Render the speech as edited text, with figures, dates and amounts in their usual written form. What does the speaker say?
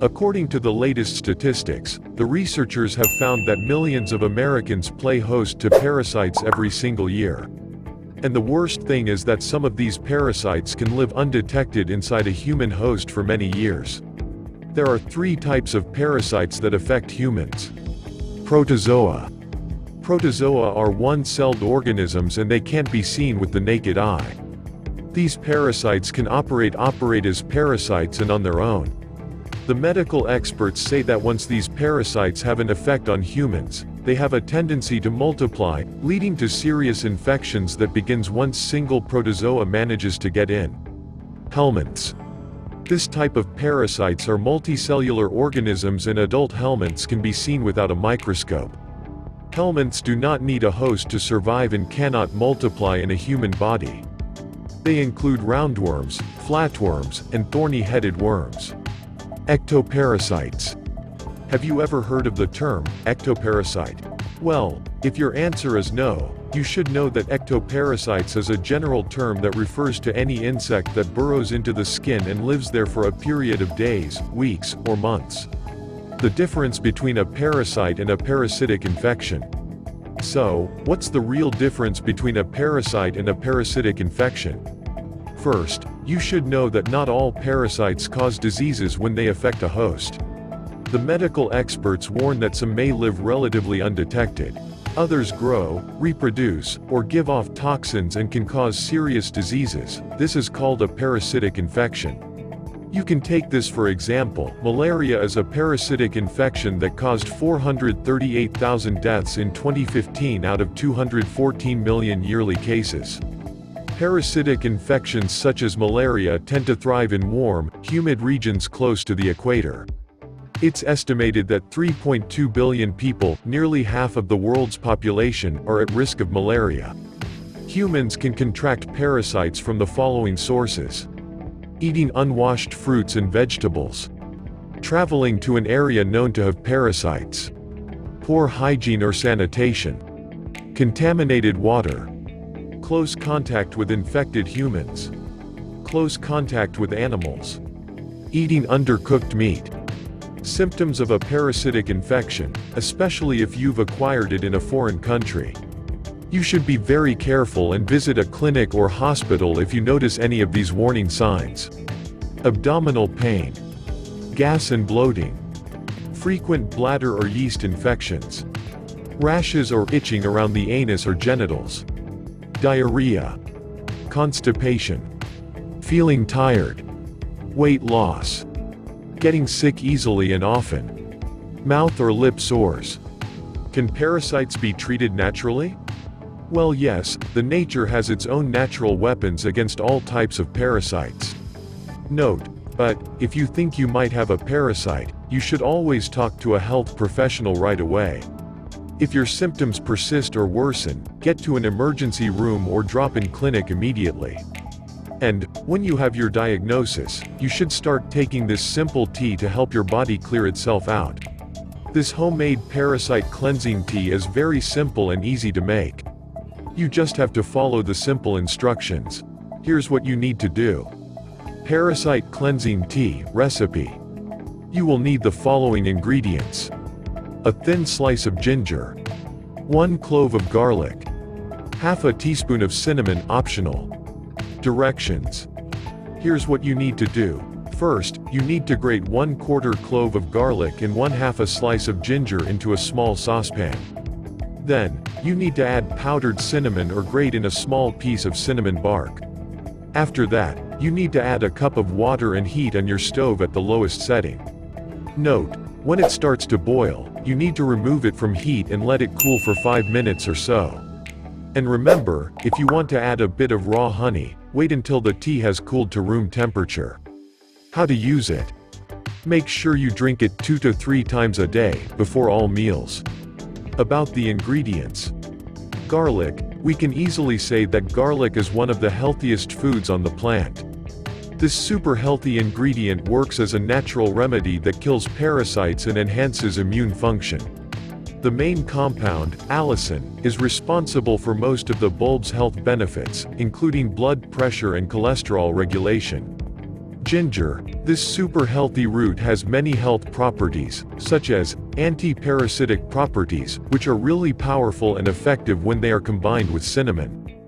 According to the latest statistics, the researchers have found that millions of Americans play host to parasites every single year. And the worst thing is that some of these parasites can live undetected inside a human host for many years. There are 3 types of parasites that affect humans. Protozoa. Protozoa are one-celled organisms and they can't be seen with the naked eye. These parasites can operate as parasites and on their own. The medical experts say that once these parasites have an effect on humans, they have a tendency to multiply, leading to serious infections that begins once single protozoa manages to get in. Helminths. This type of parasites are multicellular organisms and adult helminths can be seen without a microscope. Helminths do not need a host to survive and cannot multiply in a human body. They include roundworms, flatworms, and thorny-headed worms. Ectoparasites. Have you ever heard of the term ectoparasite? Well, if your answer is no, you should know that ectoparasites is a general term that refers to any insect that burrows into the skin and lives there for a period of days, weeks, or months. The difference between a parasite and a parasitic infection. So, what's the real difference between a parasite and a parasitic infection? First, you should know that not all parasites cause diseases when they affect a host. The medical experts warn that some may live relatively undetected. Others grow, reproduce, or give off toxins and can cause serious diseases. This is called a parasitic infection. You can take this for example, malaria is a parasitic infection that caused 438,000 deaths in 2015 out of 214 million yearly cases. Parasitic infections such as malaria tend to thrive in warm, humid regions close to the equator. It's estimated that 3.2 billion people, nearly half of the world's population, are at risk of malaria. Humans can contract parasites from the following sources: eating unwashed fruits and vegetables, traveling to an area known to have parasites, poor hygiene or sanitation, contaminated water, close contact with infected humans, close contact with animals, eating undercooked meat. Symptoms of a parasitic infection, especially if you've acquired it in a foreign country. You should be very careful and visit a clinic or hospital if you notice any of these warning signs. Abdominal pain, gas and bloating, frequent bladder or yeast infections, rashes or itching around the anus or genitals, diarrhea, constipation, feeling tired, weight loss, getting sick easily and often, mouth or lip sores. Can parasites be treated naturally? Well, yes, the nature has its own natural weapons against all types of parasites. Note, but, if you think you might have a parasite, you should always talk to a health professional right away. If your symptoms persist or worsen, get to an emergency room or drop-in clinic immediately. And, when you have your diagnosis, you should start taking this simple tea to help your body clear itself out. This homemade parasite cleansing tea is very simple and easy to make. You just have to follow the simple instructions. Here's what you need to do. Parasite cleansing tea recipe. You will need the following ingredients: a thin slice of ginger, 1 clove of garlic, half a teaspoon of cinnamon, optional. Directions. Here's what you need to do. First, you need to grate 1/4 clove of garlic and 1/2 a slice of ginger into a small saucepan. Then, you need to add powdered cinnamon or grate in a small piece of cinnamon bark. After that, you need to add a cup of water and heat on your stove at the lowest setting. Note, when it starts to boil, you need to remove it from heat and let it cool for 5 minutes or so. And remember, if you want to add a bit of raw honey, wait until the tea has cooled to room temperature. How to use it? Make sure you drink it 2 to 3 times a day, before all meals. About the ingredients. Garlic. We can easily say that garlic is one of the healthiest foods on the plant. This super healthy ingredient works as a natural remedy that kills parasites and enhances immune function. The main compound, allicin, is responsible for most of the bulb's health benefits, including blood pressure and cholesterol regulation. Ginger. This super healthy root has many health properties, such as anti-parasitic properties, which are really powerful and effective when they are combined with cinnamon.